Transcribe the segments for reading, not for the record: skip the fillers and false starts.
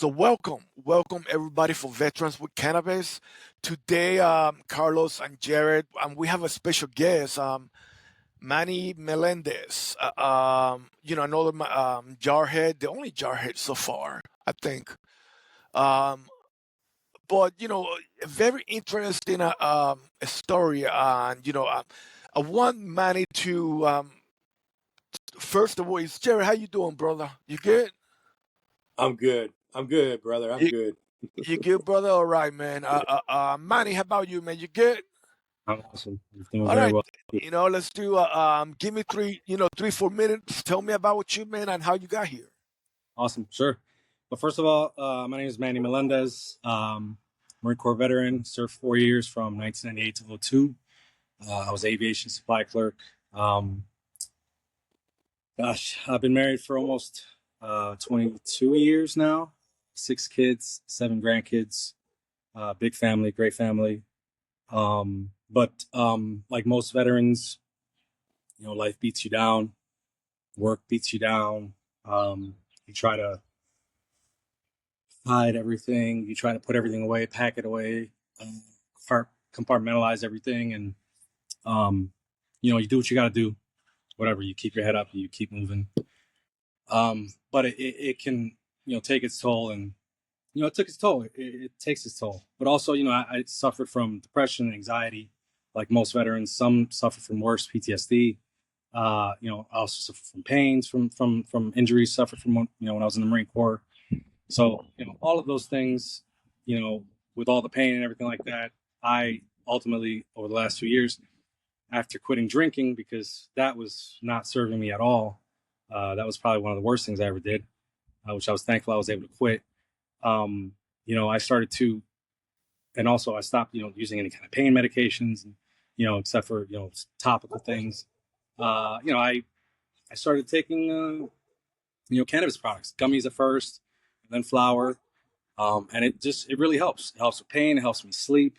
So welcome everybody for Veterans with Cannabis. Today, Carlos and Jared, we have a special guest, Manny Melendez. Another jarhead, the only jarhead so far, I think. Um, but a very interesting story, and I want Manny to first of all, is Jared, how you doing, brother? You good? I'm good. I'm good, brother. I'm good. You good, brother? All right, man. Manny, how about you, man? You good? I'm awesome. I'm doing All very right. well. Let's do. Give me 3-4 minutes. Tell me about what you, man, and how you got here. Awesome. Sure. Well, first of all, my name is Manny Melendez. Marine Corps veteran, served 4 years from 1998 to 02. I was aviation supply clerk. Um, I've been married for almost 22 years now. 6 kids, 7 grandkids. Big family, great family. But like most veterans, life beats you down, work beats you down. You try to hide everything. You try to put everything away, pack it away, compartmentalize everything, and you do what you got to do. Whatever, you keep your head up, you keep moving. But it can take its toll, and it took its toll. It takes its toll. But also, I suffered from depression and anxiety, like most veterans. Some suffer from worse PTSD. I also suffer from pains from injuries suffered from when I was in the Marine Corps. So, all of those things, with all the pain and everything like that, I ultimately, over the last 2 years, after quitting drinking, because that was not serving me at all, that was probably one of the worst things I ever did, which I was thankful I was able to quit. I started to, and also I stopped, using any kind of pain medications, except for, topical things. I started taking, cannabis products, gummies at first, and then flower. And it really helps. It helps with pain. It helps me sleep.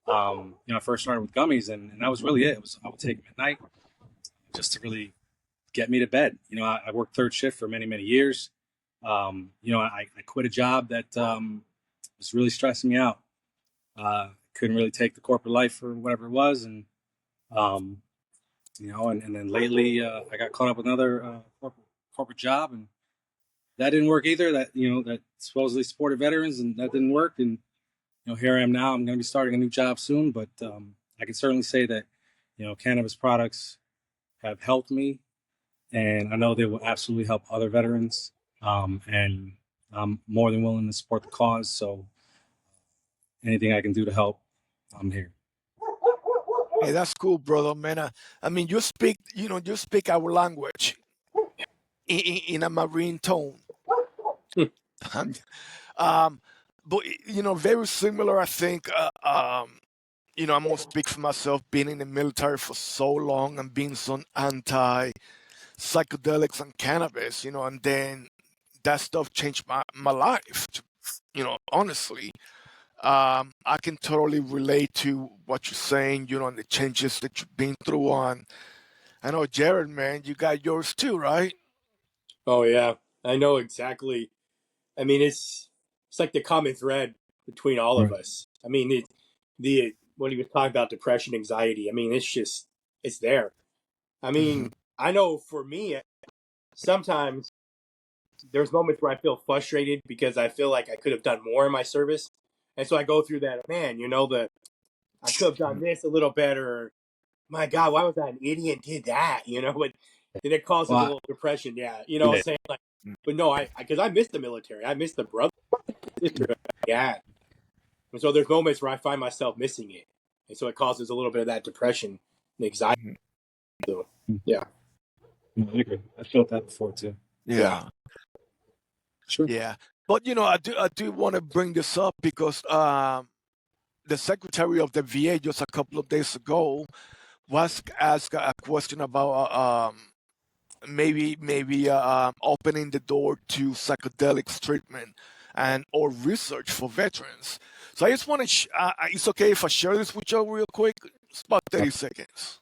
I first started with gummies, and that was really it. I would take them at night just to really get me to bed. I worked third shift for many, many years. I quit a job that was really stressing me out. Couldn't really take the corporate life or whatever it was, and and then lately I got caught up with another corporate job, and that didn't work either. That supposedly supported veterans, and that didn't work. And here I am now. I'm going to be starting a new job soon, but I can certainly say that cannabis products have helped me, and I know they will absolutely help other veterans. And I'm more than willing to support the cause. So anything I can do to help, I'm here. Hey, that's cool, brother, man. I mean, you speak our language in a marine tone. um, but very similar, I think. I'm gonna speak for myself. Being in the military for so long and being so anti psychedelics and cannabis, and then that stuff changed my life. Honestly, I can totally relate to what you're saying. And the changes that you've been through. On, I know, Jared, man, you got yours too, right? Oh yeah, I know exactly. I mean, it's like the common thread between all of Right. us. I mean, the when he was talking about depression, anxiety. I mean, it's there. I Hmm. mean, I know for me, sometimes there's moments where I feel frustrated because I feel like I could have done more in my service, and so I go through that. Man, I could have done this a little better. My God, why was I an idiot and did that? But then it causes a Well, little depression. Yeah, yeah. saying like, but no, because I miss the military. I miss the brother, sister I had. And so there's moments where I find myself missing it. And so it causes a little bit of that depression and anxiety. So, yeah. I agree. I felt that before too. Yeah. Yeah, Sure. yeah. But I do want to bring this up because the secretary of the VA just a couple of days ago was asked a question about maybe opening the door to psychedelics treatment and or research for veterans. So I just want to. It's okay if I share this with you real quick. It's about 30 seconds.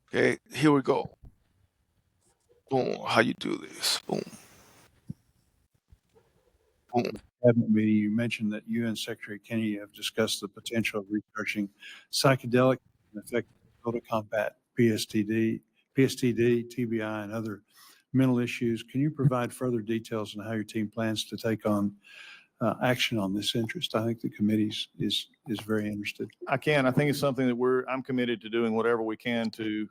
Okay, here we go. Boom. How you do this? Boom. Boom. cabinet meeting, you mentioned that you and Secretary Kennedy have discussed the potential of researching psychedelic and effective to combat PSTD, TBI, and other mental issues. Can you provide further details on how your team plans to take on action on this interest? I think the committee is very interested. I can. I think it's something that I'm committed to doing whatever we can to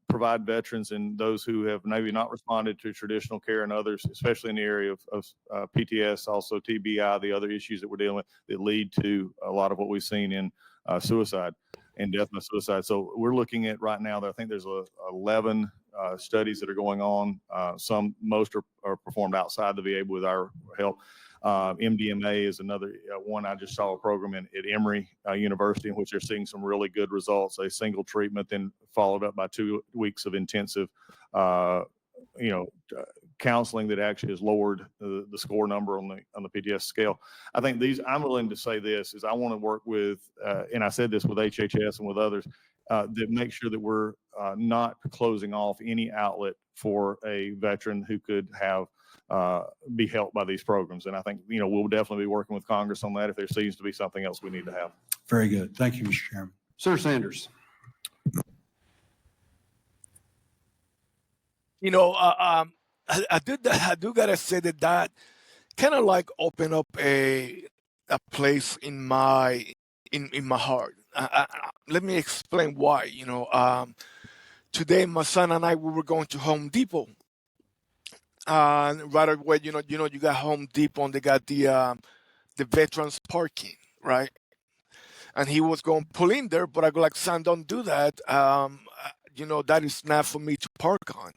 provide veterans and those who have maybe not responded to traditional care and others, especially in the area of PTS, also TBI, the other issues that we're dealing with that lead to a lot of what we've seen in suicide and death by suicide. So we're looking at right now that I think there's 11 studies that are going on. Most are performed outside the VA with our help. MDMA is another one. I just saw a program at Emory University in which they're seeing some really good results. A single treatment, then followed up by 2 weeks of intensive, counseling that actually has lowered the score number on the PTS scale. I think I'm willing to say this is I want to work with, and I said this with HHS and with others, that make sure that we're not closing off any outlet for a veteran who could have be helped by these programs. And I think, we'll definitely be working with Congress on that if there seems to be something else we need to have. Very good. Thank you, Mr. Chairman. Senator Sanders. I do gotta say that kind of like open up a place in my heart. Let me explain why. Today my son and I we were going to Home Depot. Right away, you got Home Depot and they got the veterans parking, right? And he was going to pull in there, but I go like, son, don't do that. That is not for me to park on.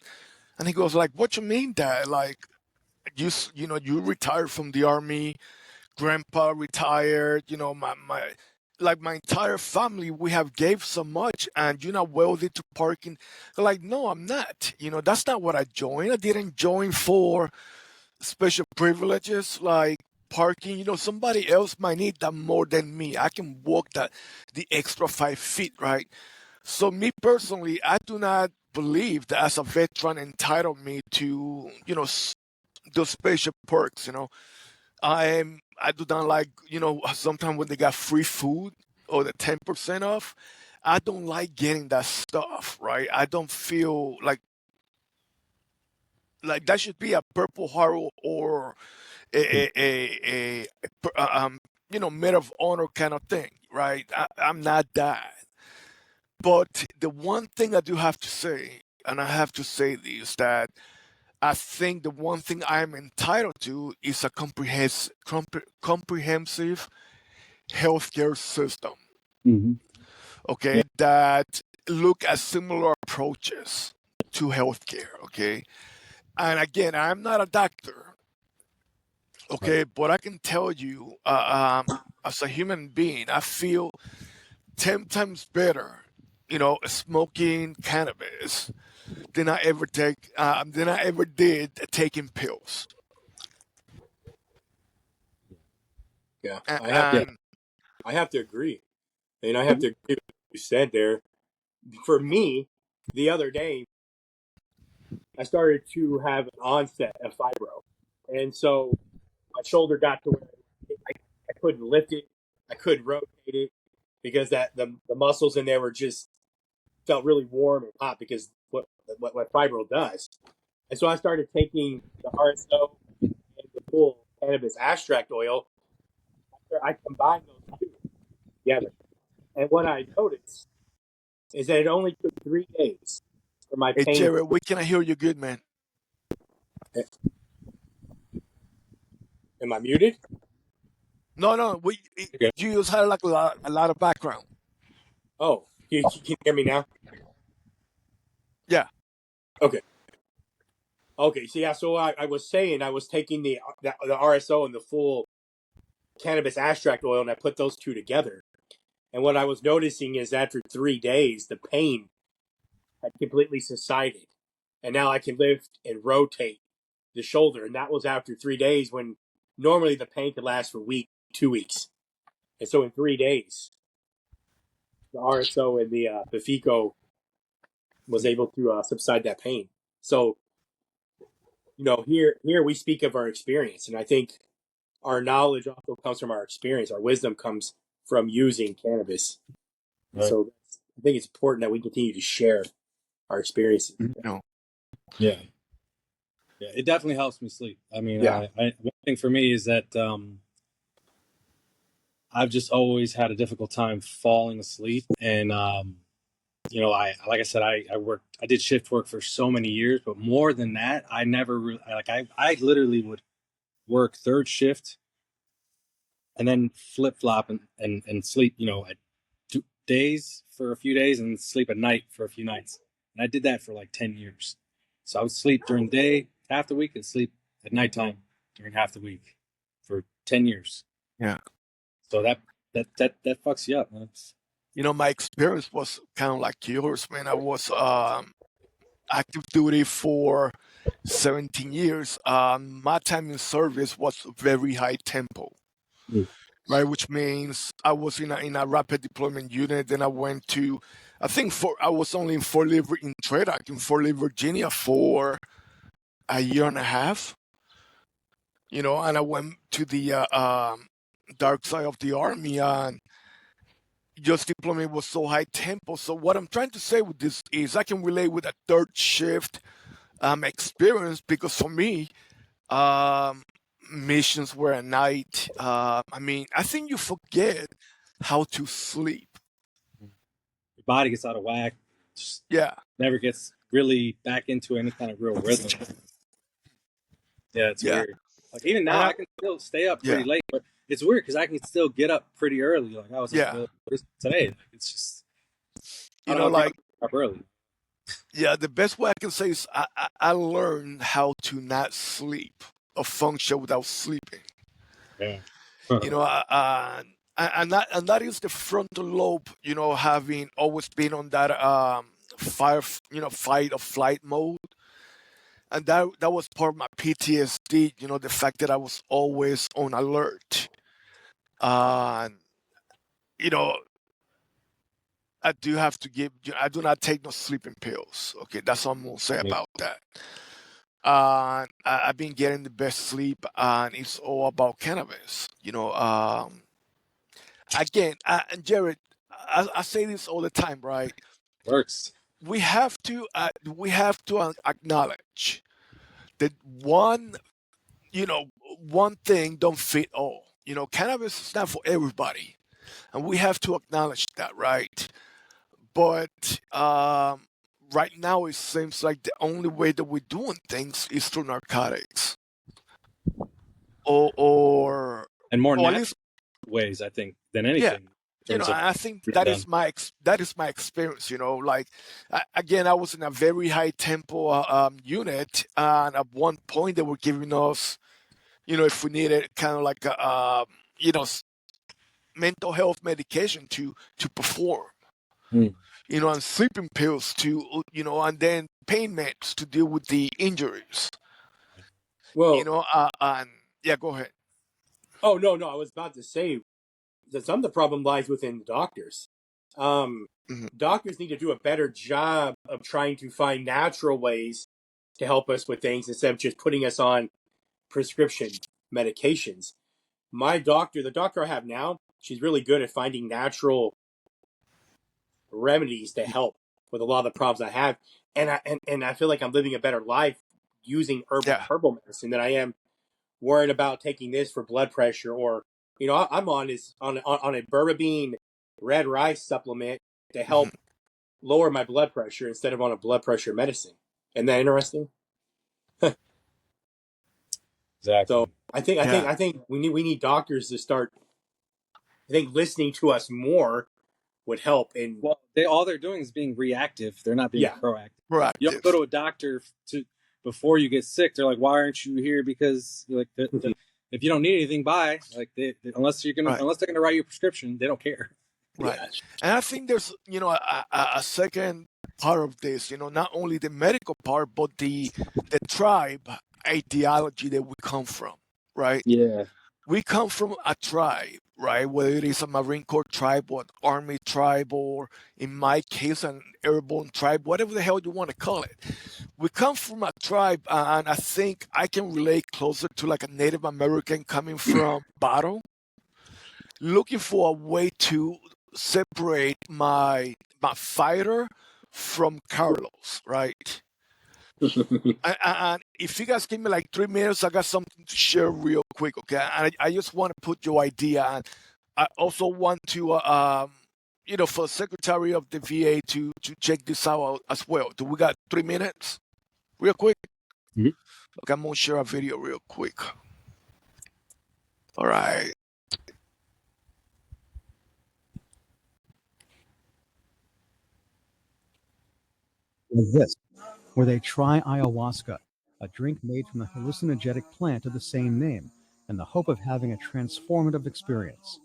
And he goes like, what you mean, Dad? Like, you retired from the Army, Grandpa retired. My entire family, we have gave so much, and you're not welded to parking. They're like, no, I'm not. That's not what I joined. I didn't join for special privileges like parking. Somebody else might need that more than me. I can walk the extra 5 feet, right? So me personally, I do not believe that as a veteran entitled me to, those special perks. I do not like, sometimes when they got free food or the 10% off, I don't like getting that stuff, right? I don't feel like that should be a Purple Heart or Maid of Honor kind of thing, right? I'm not that. But the one thing I do have to say, and I have to say this, that I think the one thing I'm entitled to is a comprehensive healthcare system. Mm-hmm. Okay, that look at similar approaches to healthcare. Okay, and again, I'm not a doctor. Okay, but I can tell you, as a human being, I feel 10 times better, smoking cannabis than I ever did taking pills. Yeah, And I have to agree. And I have to agree with what you said there. For me, the other day, I started to have an onset of fibro. And so my shoulder got to where I couldn't lift it. I couldn't rotate it because the muscles in there were just felt really warm and hot because what fibro does. And so I started taking the RSO and the full cannabis extract oil. I combined those two together. And what I noticed is that it only took 3 days for my hey, pain. Jared, we cannot hear you good, man. Am I muted? No, Okay. you just had like a lot of background. Oh, you can hear me now? Yeah. Okay. Okay. So yeah, so I was saying I was taking the RSO and the full cannabis extract oil, and I put those two together. And what I was noticing is after 3 days, the pain had completely subsided, and now I can lift and rotate the shoulder. And that was after 3 days, when normally the pain could last for a week, 2 weeks. And so in 3 days, the RSO and the Bifico was able to subside that pain. So here we speak of our experience, and I think our knowledge also comes from our experience. Our wisdom comes from using cannabis. And Right. so I think it's important that we continue to share our experiences. You know, Yeah. Yeah. It definitely helps me sleep. I mean, Yeah. one thing for me is that I've just always had a difficult time falling asleep. And, you know, like I said, I did shift work for so many years, but more than that, I never really, I literally would work third shift and then flip flop and sleep, you know, at 2 days for a few days and sleep at night for a few nights. And I did that for like 10 years. So I would sleep during the day half the week and sleep at nighttime during half the week for 10 years. yeah. So that fucks you up, man. You know, my experience was kind of like yours, man. I was active duty for 17 years. My time in service was very high tempo, Mm. right? Which means I was in a rapid deployment unit. Then I went to, I was only in Fort Lee, in Trade Act, in Fort Lee, Virginia for a year and a half, you know, and I went to the dark side of the army, and just deployment was so high tempo. So what I'm trying to say with this is I can relate with a third shift experience, because for me, um, missions were at night. I mean, I think you forget how to sleep. Your body gets out of whack, just Yeah, never gets really back into any kind of real rhythm. Yeah, it's yeah, weird. Like even and now, I can still stay up yeah, pretty late, but it's weird because I can still get up pretty early. Like I was up yeah. early today. Like, it's just I You don't know, know. Maybe like, I'm up early. yeah, the best way I can say is I learned how to not sleep or function without sleeping. Yeah. You know, and that is the frontal lobe. You know, having always been on that fight or flight mode, and that was part of my PTSD. You know, the fact that I was always on alert. And you know, I do have to give. I do not take no sleeping pills. Okay, that's all I'm gonna say Yeah. about that. I've been getting the best sleep, and it's all about cannabis. You know, again, and Jared, I say this all the time, right? Works. We have to acknowledge that one thing don't fit all. You know, cannabis is not for everybody, and we have to acknowledge that, right? But right now, it seems like the only way that we're doing things is through narcotics, or or, And more or at natural least, ways, I think, than yeah. anything in You know, terms of I think getting done. that is my experience. You know, like again, I was in a very high tempo unit, and at one point they were giving us, you know, if we needed kind of like a you know mental health medication to perform. Mm. You know, and sleeping pills to, you know, and then pain meds to deal with the injuries. You Well, know, and yeah, go ahead. oh no, I was about to say that some of the problem lies within the doctors. Um, Mhm. Doctors need to do a better job of trying to find natural ways to help us with things instead of just putting us on prescription medications. My doctor, the doctor I have now, she's really good at finding natural remedies to help with a lot of the problems I have, and I feel like I'm living a better life using Yeah. herbal medicine than I am worrying about taking this for blood pressure. Or I'm on a berberine red rice supplement to Mhm. help lower my blood pressure instead of on a blood pressure medicine. Isn't that interesting? So Exactly. Yeah. I think we need doctors to start. I think listening to us more would help. And Well, all they're doing is being reactive. They're not being yeah, proactive. You don't go Proactive. to a doctor to before you get sick. They're like, "Why aren't you here?" Because like if you don't need anything, buy. Like Right. unless they're gonna write you a prescription, they don't care. Right. yeah, And I think there's, you know, a second part of this, you know, not only the medical part, but the tribe ideology that we come from, right? Yeah. We come from a tribe, right? Whether it is a Marine Corps tribe or Army tribe, or in my case, an airborne tribe, whatever the hell you want to call it. We come from a tribe, and I think I can relate closer to like a Native American coming from Bottle, looking for a way to separate my fighter from Carlos, right? And if you guys give me like 3 minutes, I got something to share real quick, okay? And I just want to put your idea, and I also want to, for Secretary of the VA to check this out as well. Do we got 3 minutes, real quick? Mhm. Okay, I'm gonna share a video real quick. All right. Like this, where they try ayahuasca, a drink made from the hallucinogenic plant of the same name, in the hope of having a transformative experience.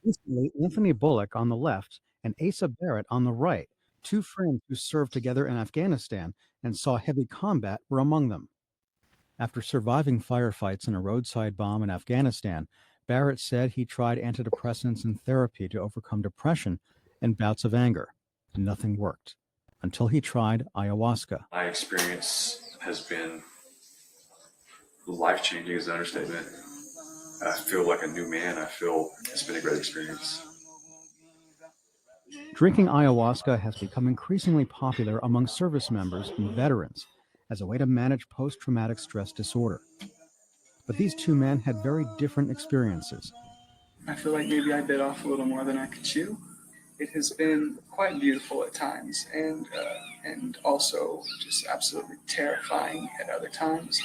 Recently, Anthony Bullock on the left and Asa Barrett on the right, two friends who served together in Afghanistan and saw heavy combat, were among them. After surviving firefights and a roadside bomb in Afghanistan, Barrett said he tried antidepressants and therapy to overcome depression and bouts of anger. Nothing worked until he tried ayahuasca. My experience has been life-changing is an understatement. I feel like a new man. I feel it's been a great experience. Drinking ayahuasca has become increasingly popular among service members and veterans as a way to manage post-traumatic stress disorder. But these two men had very different experiences. I feel like maybe I bit off a little more than I could chew. It has been quite beautiful at times, and also just absolutely terrifying at other times.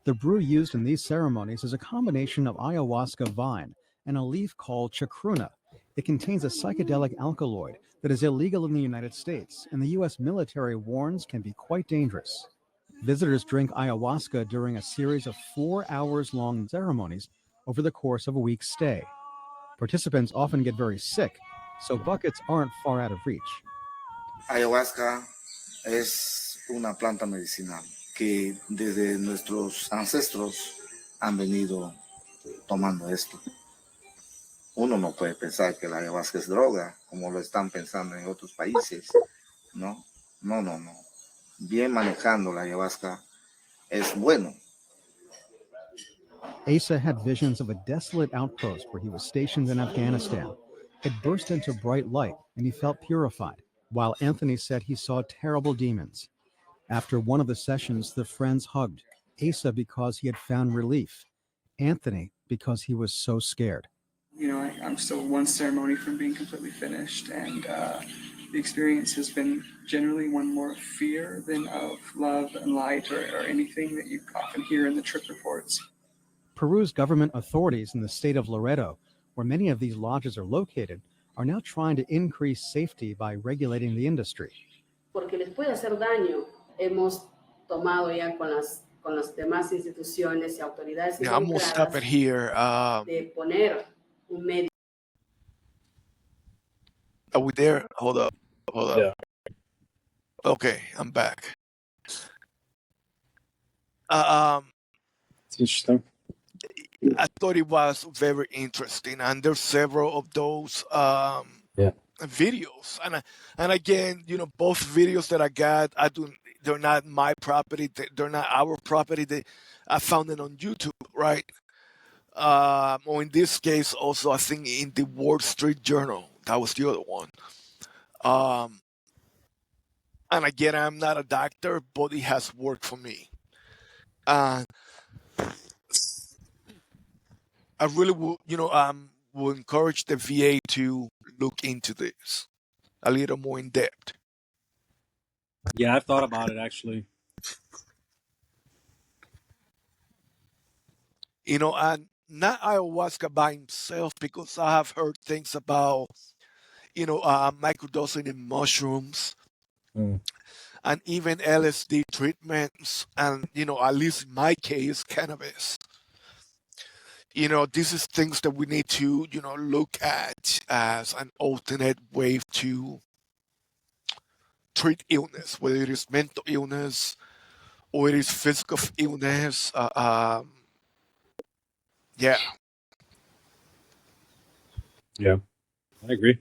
The brew used in these ceremonies is a combination of ayahuasca vine and a leaf called chacruna. It contains a psychedelic alkaloid that is illegal in the United States, and the U.S. military warns can be quite dangerous. Visitors drink ayahuasca during a series of 4 hours long ceremonies over the course of a week's stay. Participants often get very sick, so buckets aren't far out of reach. Ayahuasca es una planta medicinal que desde nuestros ancestros han venido tomando esto. Uno no puede pensar que la ayahuasca es droga, como lo están pensando en otros países, ¿no? No, no, no. Bien manejando la ayahuasca es bueno. Asa had visions of a desolate outpost where he was stationed in Afghanistan. It burst into bright light, and he felt purified, while Anthony said he saw terrible demons. After one of the sessions, the friends hugged, Asa because he had found relief, Anthony because he was so scared. You know, I'm still one ceremony from being completely finished, and the experience has been generally one more of fear than of love and light or anything that you often hear in the trip reports. Peru's government authorities in the state of Loreto, where many of these lodges are located, are now trying to increase safety by regulating the industry. Porque les puede hacer daño. Hemos tomado ya con las demás instituciones y autoridades Yeah, I'm gonna stop it here. de poner un medio. Are we there? Hold up. Yeah. Okay, I'm back. It's interesting. I thought it was very interesting, and there's several of those videos. And again, both videos that I got, they're not my property. They're not our property. I found it on YouTube, right? Or in this case, also I think in the Wall Street Journal. That was the other one. And again, I'm not a doctor, but it has worked for me. I really will encourage the VA to look into this a little more in depth. Yeah, I've thought about it actually. And not ayahuasca by himself, because I have heard things about, microdosing in mushrooms and even LSD treatments, and, at least in my case, cannabis. This is things that we need to, look at as an alternate way to treat illness, whether it is mental illness or it is physical illness. Yeah. Yeah. I agree.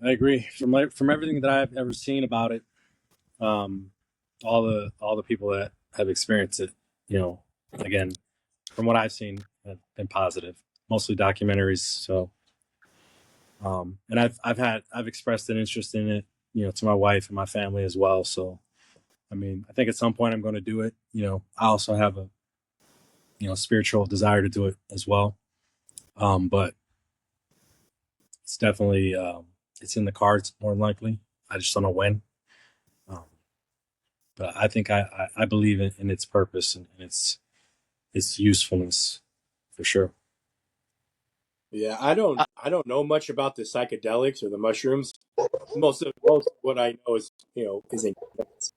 I agree. From everything that I've ever seen about it, um, all the people that have experienced it, you know, again, from what I've seen, have been positive. Mostly documentaries. So, and I've expressed an interest in it, you know, to my wife and my family as well. So, I mean, I think at some point I'm going to do it. You know, I also have a, you know, spiritual desire to do it as well. But it's definitely it's in the cards more than likely. I just don't know when. Um, but I think I believe in its purpose and its usefulness for sure. Yeah, Uh, I don't know much about the psychedelics or the mushrooms. Most of what I know is is in cannabis.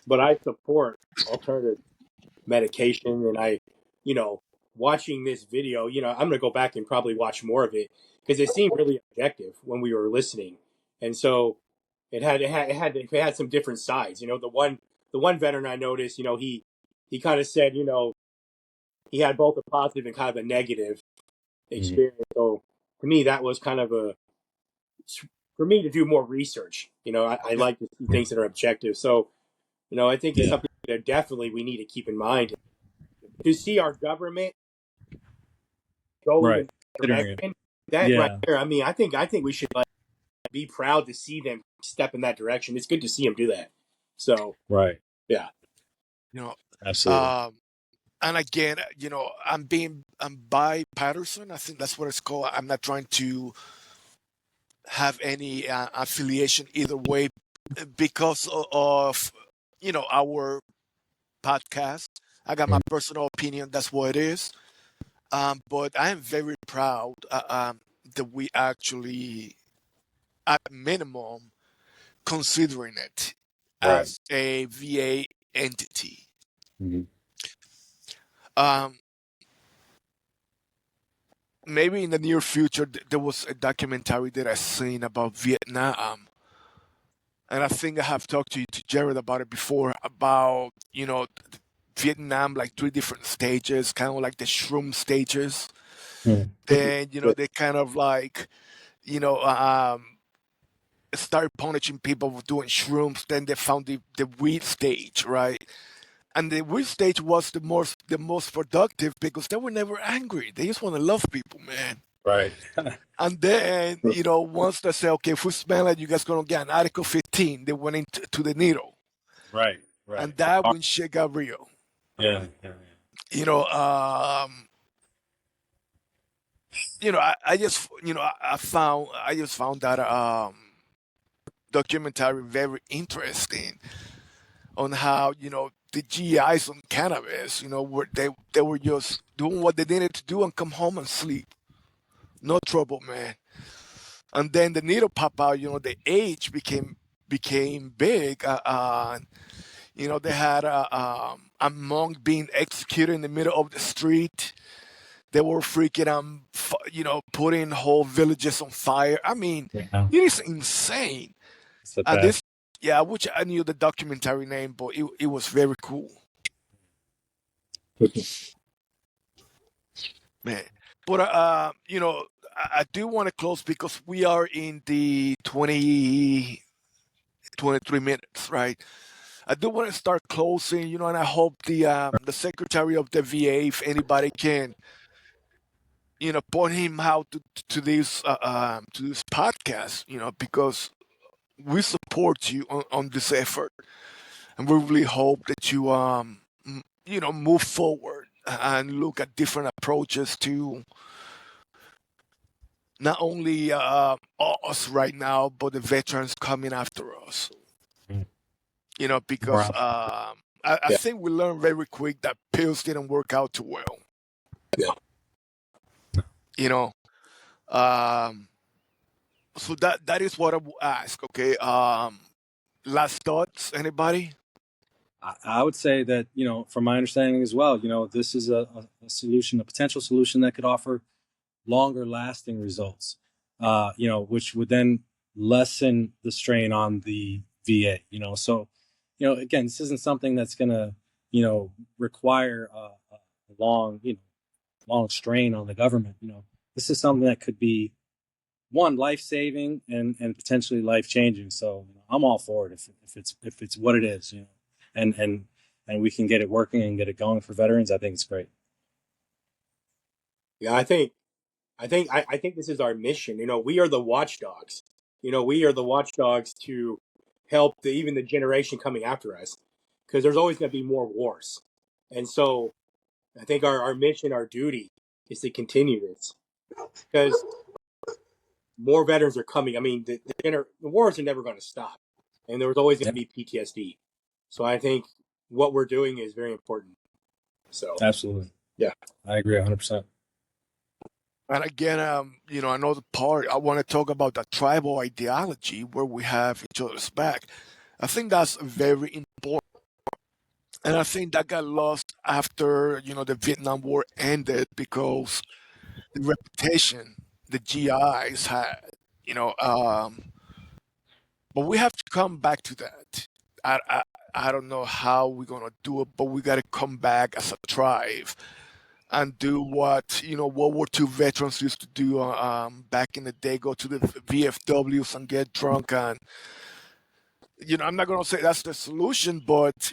But I support alternative medication, and watching this video, I'm gonna go back and probably watch more of it because it seemed really objective when we were listening, and so it had some different sides. The one veteran I noticed, he kind of said, he had both a positive and kind of a negative Mhm. experience. So to me, that was kind of a for me to do more research. I yeah, like to see things that are objective. So I think it's Yeah. something that definitely we need to keep in mind to see our government going in Right. that Considering it. direction. That right Yeah. there, I mean, I think we should be proud to see them step in that direction. It's good to see them do that. So Right. yeah, you know, Absolutely. um, and again, I'm by Patterson. I think that's what it's called. I'm not trying to have any affiliation either way because of our podcast. I got my Mhm. personal opinion. That's what it is. But I am very proud that we actually, at minimum, considering it Right. as a VA entity. Mhm. Um, Maybe in the near future, there was a documentary that I seen about Vietnam, and I think I have talked to Jared about it before about Vietnam, like three different stages, kind of like the shroom stages. Mhm. Then they kind of like you know started punishing people for doing shrooms. Then they found the weed stage, right? And the weed stage was the most productive because they were never angry. They just want to love people, man. Right. And then, once they say, okay, if we smell it, you guys gonna get an Article 15, they went into to the needle. Right. Right. And that when shit got real. Yeah. Yeah. You know, I just I just found that documentary very interesting on how, the GIs on cannabis, were they were just doing what they needed to do and come home and sleep. No trouble, man. And then the needle pop out, the age became big. They had a monk being executed in the middle of the street. They were freaking putting whole villages on fire. I mean, Yeah. it is insane. So And bad. this, yeah, which I knew the documentary name, but it was very cool, man. But I do want to close because we are in the 23 minutes, right? I do want to start closing, and I hope the secretary of the VA, if anybody can, point him out to this podcast, because we support you on this effort, and we really hope that you move forward and look at different approaches to not only us right now, but the veterans coming after us. Mhm. More Because options. I yeah, think we learned very quick that pills didn't work out too well. yeah. You know, um, so that is what I will ask. Okay. Last thoughts, anybody? I would say that, from my understanding as well, this is a solution, a potential solution that could offer longer lasting results, which would then lessen the strain on the VA, So, again, this isn't something that's going to, require a long, long strain on the government. This is something that could be one, life saving and potentially life changing. So I'm all for it if it's what it is, and we can get it working and get it going for veterans. I think it's great. Yeah, I think this is our mission. We are the watchdogs. We are the watchdogs to help even the generation coming after us, because there's always going to be more wars. And so I think our mission, our duty, is to continue this, because more veterans are coming. I mean, the wars are never going to stop, and there's always going to be PTSD. So I think what we're doing is very important. So Absolutely. Yeah. I agree 100%. And again, another part, I want to talk about the tribal ideology where we have each other's back. I think that's very important. And I think that got lost after, the Vietnam War ended because the reputation the GIs had, you know, um, but we have to come back to that. I, I, I don't know how we're going to do it, but we got to come back as a tribe and do what World War II veterans used to do back in the day. Go to the VFWs and get drunk, and I'm not gonna say that's the solution, but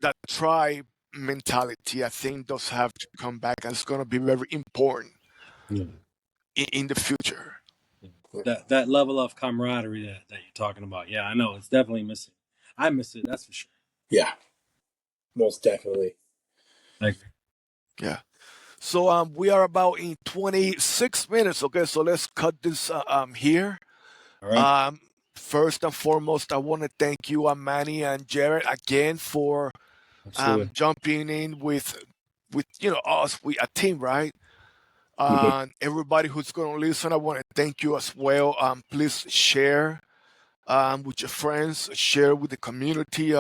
that tribe mentality, I think, does have to come back, and it's gonna be very important Yeah. in the future. That level of camaraderie that you're talking about. Yeah, I know it's definitely missing. I miss it. That's for sure. Yeah, most definitely. Like, Yeah. So we are about in 26 minutes. Okay, so let's cut this here. all right. First and foremost, I want to thank you, Manny and Jared, again for Absolutely. jumping in with us, we a team, right? Everybody who's going to listen, I want to thank you as well. Please share with your friends, share with the community.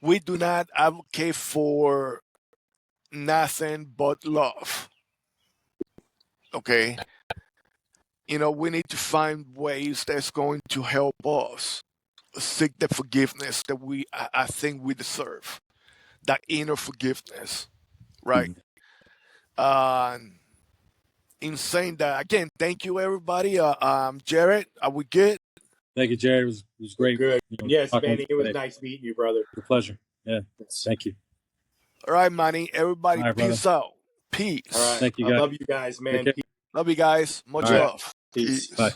We do not advocate for nothing but love. Okay, we need to find ways that's going to help us seek the forgiveness that I think we deserve, that inner forgiveness, right? In saying that, again, thank you, everybody. Jared, are we good? Thank you, Jared. It was great. Good. Yes, talking Manny, to you it was today. nice meeting you, brother. It's a pleasure. Yeah. Thank you. All right, Manny. Everybody, All right, brother. peace out. Peace. All right. Thank you, I guys. love you guys, man. Take care. Love you guys. Much All right. love. Peace. Bye.